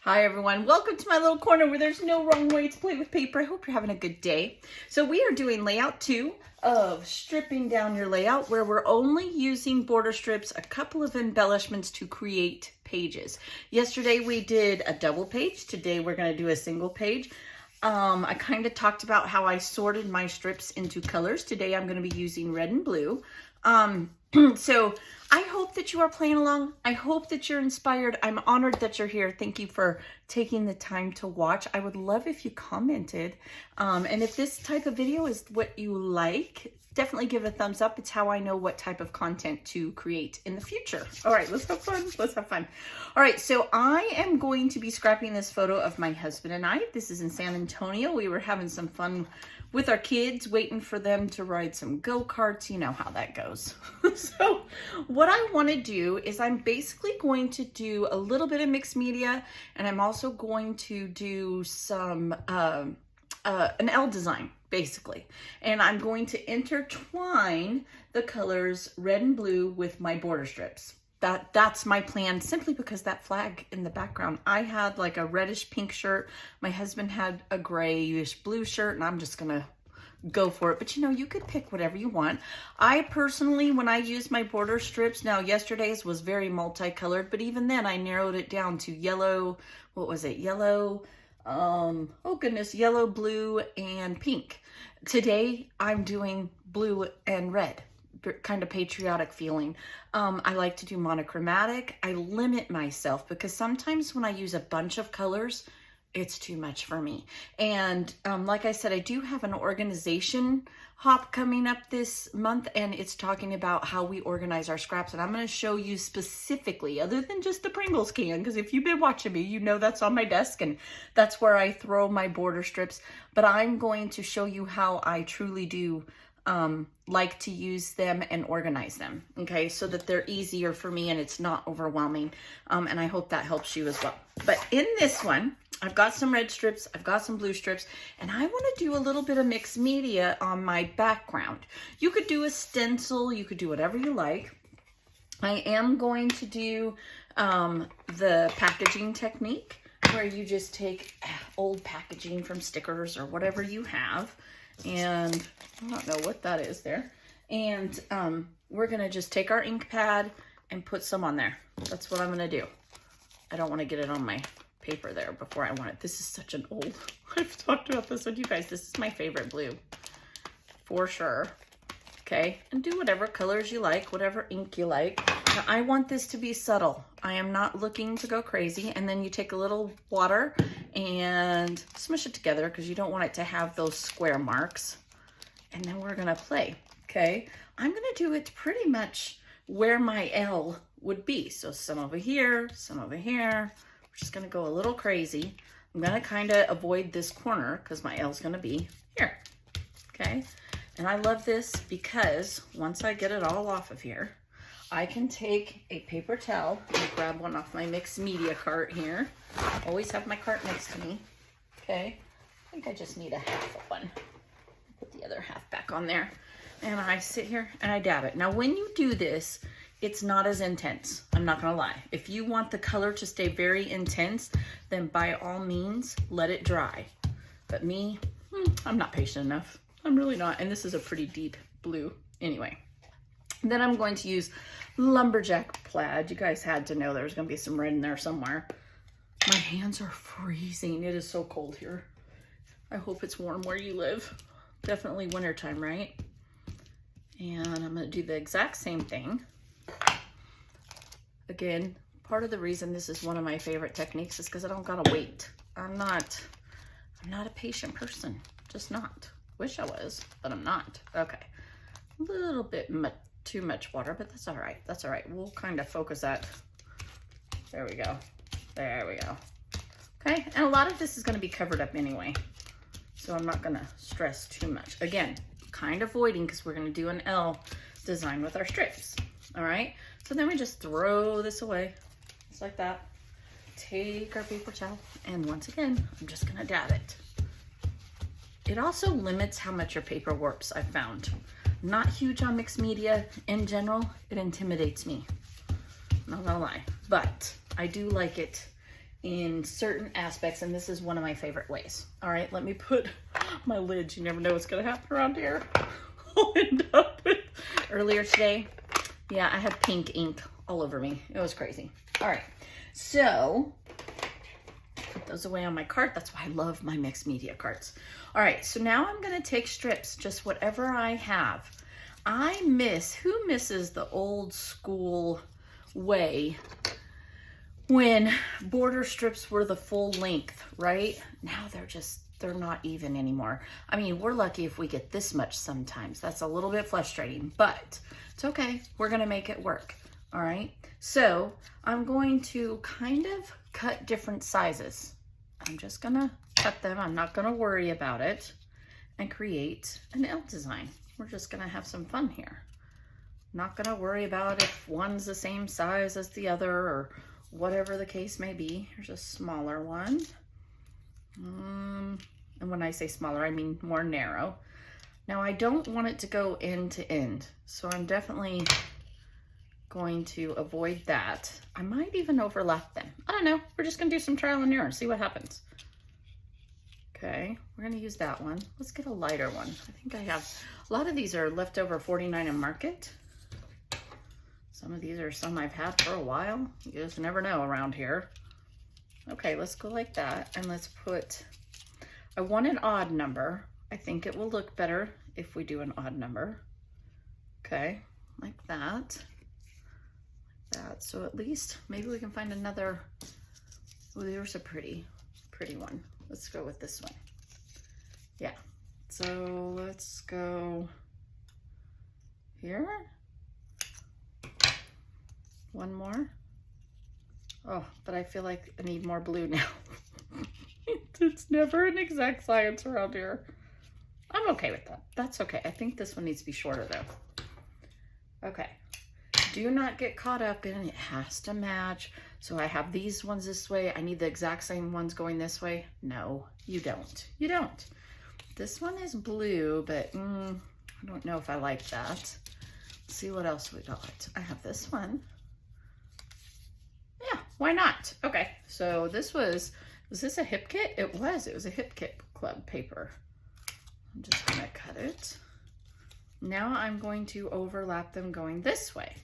Hi everyone, welcome to my little corner where there's no wrong way to play with paper. I hope you're having a good day. So we are doing layout 2 of stripping down your layout, where we're only using border strips, a couple of embellishments to create pages. Yesterday we did a double page. Today we're going to do a single page. I kind of talked about how I sorted my strips into colors. Today I'm going to be using red and blue. So I hope that you are playing along. I hope that you're inspired. I'm honored that you're here. Thank you for taking the time to watch. I would love if you commented. And if this type of video is what you like, definitely give it a thumbs up. It's how I know what type of content to create in the future. All right, let's have fun. Let's have fun. All right, so I am going to be scrapping this photo of my husband and I. This is in San Antonio. We were having some fun with our kids, waiting for them to ride some go-karts. You know how that goes. So what I want to do is I'm basically going to do a little bit of mixed media, and I'm also going to do some an L design basically, and I'm going to intertwine the colors red and blue with my border strips. That's my plan, simply because that flag in the background, I had like a reddish pink shirt, my husband had a grayish blue shirt, and I'm just gonna go for it. But you know, you could pick whatever you want. I personally, when I use my border strips, now yesterday's was very multicolored, but even then I narrowed it down to yellow, what was it, yellow, oh goodness, yellow, blue, and pink. Today I'm doing blue and red, kind of patriotic feeling. I like to do monochromatic. I limit myself because sometimes when I use a bunch of colors, it's too much for me. And like I said, I do have an organization hop coming up this month, and it's talking about how we organize our scraps. And I'm going to show you specifically, other than just the Pringles can, because if you've been watching me, you know that's on my desk and that's where I throw my border strips. But I'm going to show you how I truly do like to use them and organize them, okay, so that they're easier for me and it's not overwhelming. And I hope that helps you as well. But in this one, I've got some red strips, I've got some blue strips, and I want to do a little bit of mixed media on my background. You could do a stencil, you could do whatever you like. I am going to do the packaging technique, where you just take old packaging from stickers or whatever you have, and I don't know what that is there, and we're gonna just take our ink pad and put some on there. That's what I'm gonna do. I don't want to get it on my paper there before I want it. This is such an old, I've talked about this with you guys, this is my favorite blue for sure. Okay, and do whatever colors you like, whatever ink you like. Now, I want this to be subtle. I am not looking to go crazy. And then you take a little water and smush it together, because you don't want it to have those square marks. And then we're gonna play, okay? I'm gonna do it pretty much where my L would be. So some over here, some over here. We're just gonna go a little crazy. I'm gonna kind of avoid this corner because my L is gonna be here, okay? And I love this because once I get it all off of here, I can take a paper towel and grab one off my mixed media cart here. Always have my cart next to me. Okay, I think I just need a half of one. Put the other half back on there. And I sit here and I dab it. Now when you do this, it's not as intense. I'm not gonna lie. If you want the color to stay very intense, then by all means, let it dry. But me, I'm not patient enough. I'm really not, and this is a pretty deep blue anyway. Then I'm going to use lumberjack plaid. You guys had to know there's going to be some red in there somewhere. My hands are freezing. It is so cold here. I hope it's warm where you live. Definitely wintertime, right? And I'm going to do the exact same thing. Again, part of the reason this is one of my favorite techniques is because I don't gotta wait. I'm not a patient person, just not. Wish I was, but I'm not. Okay, a little bit too much water, but that's all right. That's all right. We'll kind of focus that. There we go. There we go. Okay, and a lot of this is going to be covered up anyway, so I'm not going to stress too much. Again, kind of avoiding because we're going to do an L design with our strips. All right, so then we just throw this away, just like that. Take our paper towel, and once again, I'm just going to dab it. It also limits how much your paper warps, I've found. Not huge on mixed media in general. It intimidates me, not gonna lie. But I do like it in certain aspects, and this is one of my favorite ways. All right, let me put my lids. You never know what's gonna happen around here. I'll end up with, earlier today, yeah, I had pink ink all over me. It was crazy. All right, so put those away on my cart. That's why I love my mixed media carts. All right, so now I'm gonna take strips, just whatever I have. Who misses the old school way when border strips were the full length, right? Now they're not even anymore. I mean, we're lucky if we get this much sometimes. That's a little bit frustrating, but it's okay. We're gonna make it work, all right? So I'm going to kind of cut different sizes. I'm just gonna cut them. I'm not gonna worry about it and create an L design. We're just gonna have some fun here. Not gonna worry about if one's the same size as the other or whatever the case may be. Here's a smaller one. And when I say smaller, I mean more narrow. Now I don't want it to go end to end, so I'm definitely going to avoid that. I might even overlap them. I don't know. We're just gonna do some trial and error and see what happens. Okay, we're gonna use that one. Let's get a lighter one. I think I have, a lot of these are leftover 49 in Market. Some of these are some I've had for a while. You just never know around here. Okay, let's go like that. And let's put, I want an odd number. I think it will look better if we do an odd number. Okay, like that. Like that. So at least maybe we can find another, oh, there's a pretty one. Let's go with this one. Yeah, so let's go here. One more. Oh, but I feel like I need more blue now. It's never an exact science around here. I'm okay with that. That's okay. I think this one needs to be shorter though. Okay. Do not get caught up in it has to match. So I have these ones this way. I need the exact same ones going this way. No, you don't. You don't. This one is blue, but I don't know if I like that. Let's see what else we got. I have this one. Yeah, why not? Okay, so this was this a hip kit? It was a hip kit club paper. I'm just gonna cut it. Now I'm going to overlap them going this way.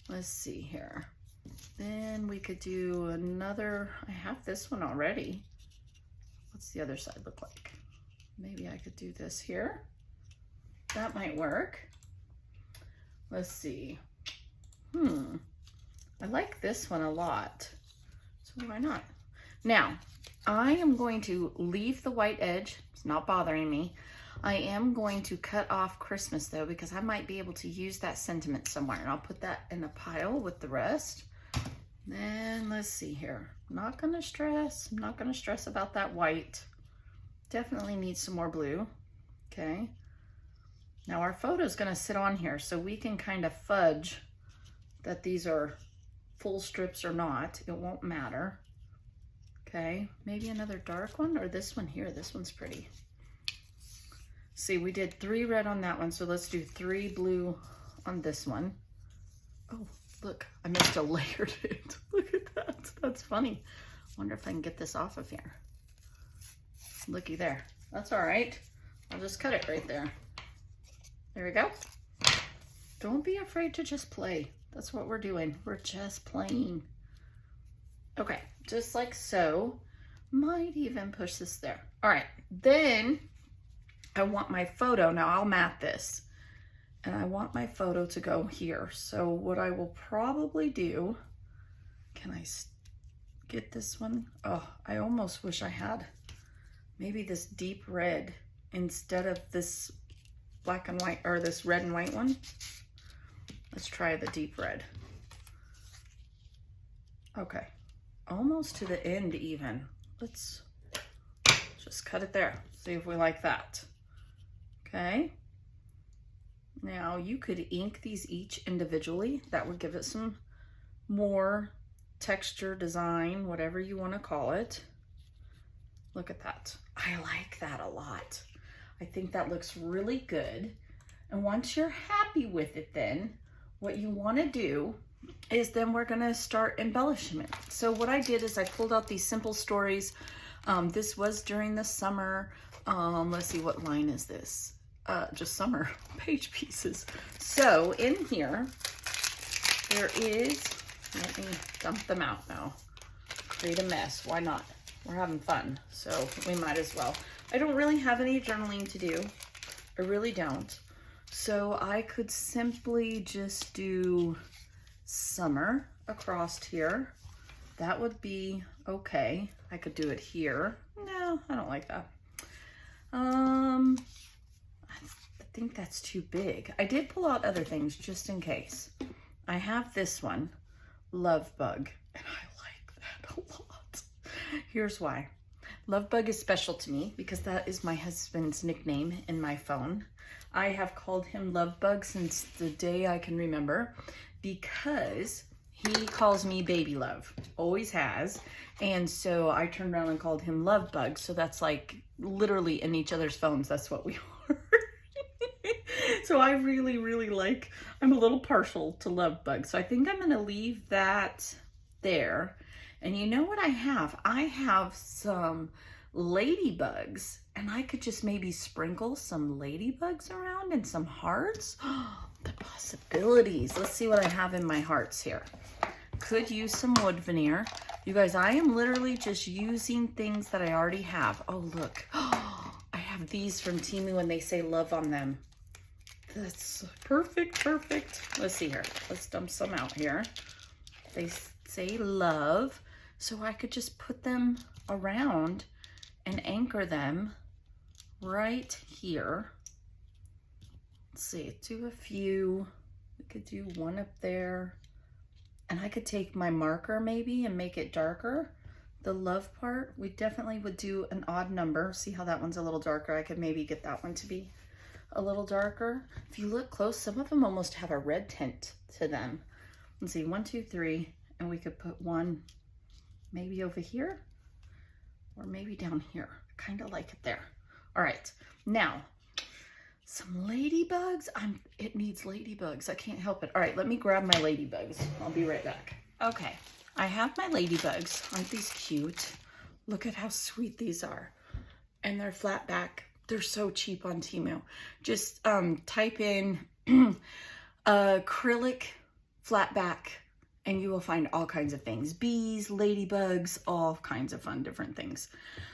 Let's see here. Then we could do another, I have this one already. What's the other side look like? Maybe I could do this here. That might work. Let's see. I like this one a lot, so why not? Now, I am going to leave the white edge. It's not bothering me. I am going to cut off Christmas though, because I might be able to use that sentiment somewhere, and I'll put that in a pile with the rest. Then let's see here. I'm not gonna stress about that white. Definitely need some more blue. Okay. Now our photo is gonna sit on here, so we can kind of fudge that these are full strips or not. It won't matter. Okay, maybe another dark one, or this one here. This one's pretty. See, we did 3 red on that one, so let's do 3 blue on this one. Oh, look, I must have layered it. Look at that, that's funny. Wonder if I can get this off of here. Looky there, that's all right. I'll just cut it right there. There we go. Don't be afraid to just play. That's what we're doing. We're just playing. Okay, just like so. Might even push this there. All right, then I want my photo. Now I'll mat this. And I want my photo to go here. So what I will probably do, can I get this one? Oh, I almost wish I had maybe this deep red instead of this black and white, or this red and white one. Let's try the deep red. Okay, almost to the end even. Let's just cut it there. See if we like that. Okay. Now you could ink these each individually. That would give it some more texture, design, whatever you want to call it. Look at that. I like that a lot. I think that looks really good. And once you're happy with it, then what you want to do, is then we're gonna start embellishment. So what I did is I pulled out these simple stories. This was during the summer. Let's see, what line is this? Just summer page pieces. So in here, there is, let me dump them out now. Create a mess, why not? We're having fun, so we might as well. I don't really have any journaling to do. I really don't. So I could simply just do summer across here. That would be okay. I could do it here. No, I don't like that. I think that's too big. I did pull out other things just in case. I have this one, Love Bug, and I like that a lot. Here's why. Love Bug is special to me because that is my husband's nickname in my phone. I have called him Love Bug since the day I can remember because he calls me Baby Love, always has. And so I turned around and called him Love Bug. So that's like literally in each other's phones. That's what we are. So I really, really like, I'm a little partial to Love Bug. So I think I'm gonna leave that there. And you know what I have? I have some ladybugs, and I could just maybe sprinkle some ladybugs around and some hearts. The possibilities. Let's see what I have in my hearts here. Could use some wood veneer. You guys, I am literally just using things that I already have. Oh, look. I have these from Temu and they say love on them. That's perfect, perfect. Let's see here. Let's dump some out here. They say love. So I could just put them around and anchor them right here. Let's see, do a few. We could do one up there. And I could take my marker maybe and make it darker. The love part, we definitely would do an odd number. See how that one's a little darker? I could maybe get that one to be a little darker. If you look close, some of them almost have a red tint to them. Let's see, 1, 2, 3, and we could put one maybe over here or maybe down here. I kind of like it there. All right, now some ladybugs. It needs ladybugs. I can't help it. All right, let me grab my ladybugs. I'll be right back. Okay, I have my ladybugs. Aren't these cute? Look at how sweet these are. And they're flat back. They're so cheap on Temu. Just type in acrylic flat back and you will find all kinds of things. Bees, ladybugs, all kinds of fun different things.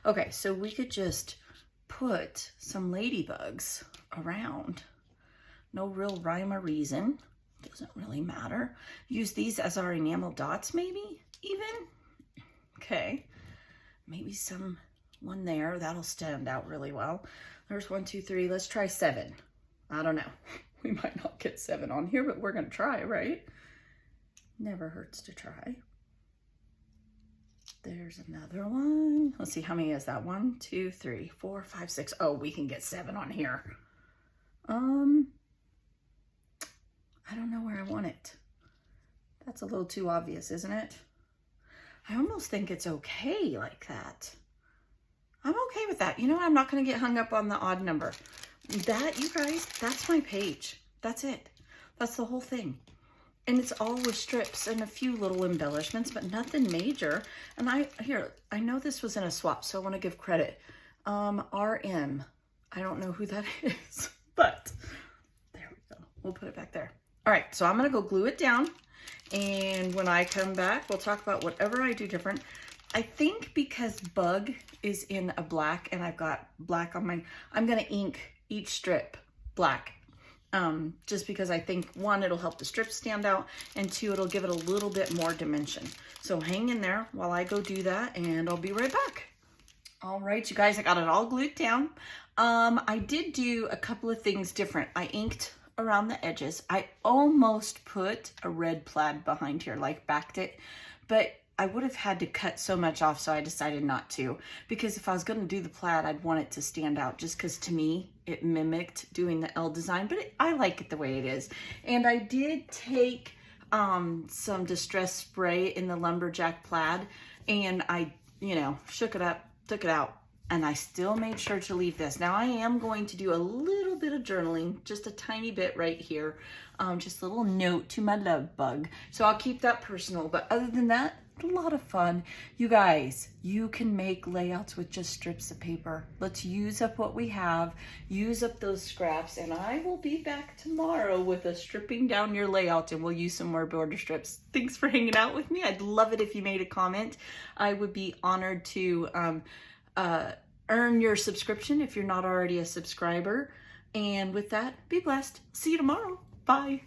Okay, so we could just put some ladybugs around. No real rhyme or reason. Doesn't really matter. Use these as our enamel dots maybe even. Okay, maybe some one there. That'll stand out really well. There's 1, 2, 3. Let's try 7. I don't know. We might not get 7 on here, but we're going to try, right? Never hurts to try. There's another one. Let's see, how many is that? 1, 2, 3, 4, 5, 6. Oh, we can get 7 on here. I don't know where I want it. That's a little too obvious, isn't it? I almost think it's okay like that. I'm okay with that. You know what? I'm not going to get hung up on the odd number. That, you guys, that's my page. That's it. That's the whole thing. And it's all with strips and a few little embellishments, but nothing major. And I know this was in a swap, so I want to give credit. RM. I don't know who that is, but there we go. We'll put it back there. All right, so I'm going to go glue it down. And when I come back, we'll talk about whatever I do different. I think because Bug is in a black and I've got black on mine, I'm going to ink each strip black. Just because I think 1, it'll help the strips stand out, and 2, it'll give it a little bit more dimension. So hang in there while I go do that, and I'll be right back. All right, you guys, I got it all glued down. I did do a couple of things different. I inked around the edges. I almost put a red plaid behind here, like backed it, but I would have had to cut so much off, so I decided not to, because if I was going to do the plaid, I'd want it to stand out, just because to me, it mimicked doing the L design, but I like it the way it is. And I did take some distress spray in the lumberjack plaid, and I, shook it up, took it out, And I still made sure to leave this. Now I am going to do a little bit of journaling, just a tiny bit right here. Just a little note to my love bug. So I'll keep that personal, but other than that, a lot of fun. You guys, you can make layouts with just strips of paper. Let's use up what we have, use up those scraps, and I will be back tomorrow with a stripping down your layout, and we'll use some more border strips. Thanks for hanging out with me. I'd love it if you made a comment. I would be honored to earn your subscription if you're not already a subscriber. And with that, be blessed. See you tomorrow. Bye.